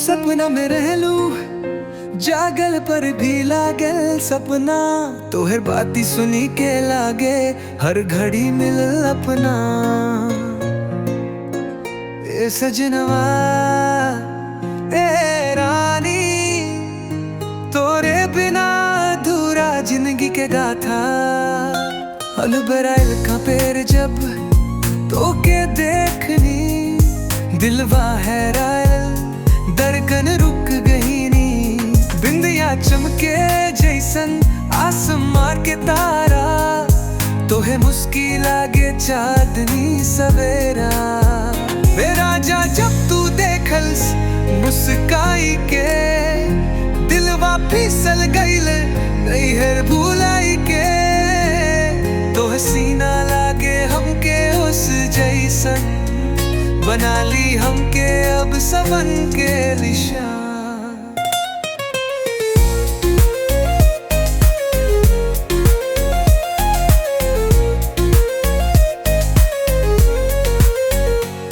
सपना में रह लूं, जागल पर भी लागल सपना। तोहर बाती सुनी के लागे हर घड़ी मिल अपना। ए सजनवा ए रानी, तोरे बिना अधूरा जिंदगी के गाथा। अलबराइल का पेड़ जब तो के देखनी, दिलवा हैराइल धड़कन रुक गई नी। बिंदिया चमके जैसन आसमां के तारा, तोहे मुश्किल लागे चांदनी सवेरा। मेरा जा जब तू देखल्स मुस्काई के, दिलवा फिसल गइल नैहर भुलाई के। तो हसीना लागे हमके उस जैसन, बना ली हमके अब सबन के निशान।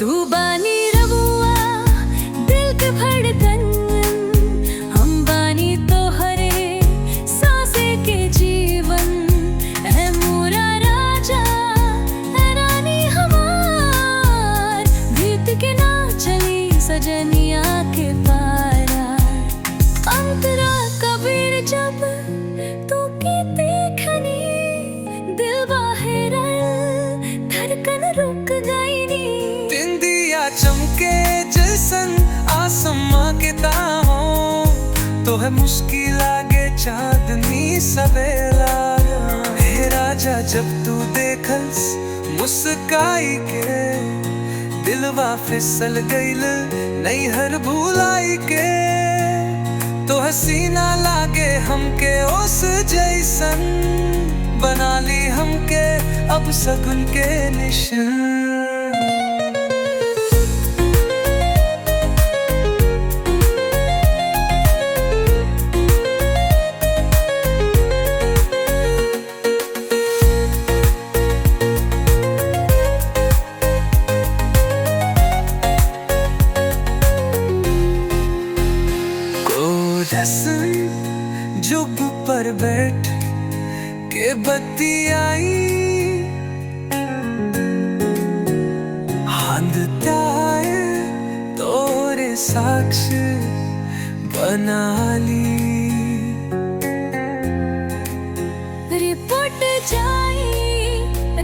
तू बानी रबुआ दिल के धड़कन, हम बानी तो हरे सांसे के जीवन। है मोरा राजा है रानी हमार, भीत के ना चली सजनिया के पारा। अंतरा कबीर जब तू के देखनी, दिल बाहर धड़कन रुक गई नी। बिंदिया चमके जैसन आसमां के तारों, तो है मुश्किल लागे चांदनी सवेरा। हे राजा जब तू देखल्स मुस्काई के, दिलवा फिसल गइल नैहर भुलाई के। तो हसीना लागे हमके उस जैसन, बना ली हमके अब सगुन के निशान। जुग पर बैठ के बत्ती आई, हांदताए तोरे साक्ष बना ली। रिपोर्ट जाई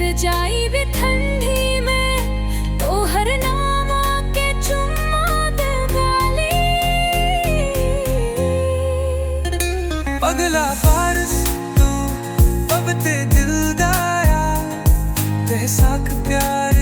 रजाई भी ठंडी में, तो हर नाम आके चुम्मा दे गाली। पगला फारस तू अब ते दिल दाया, ते साक प्यार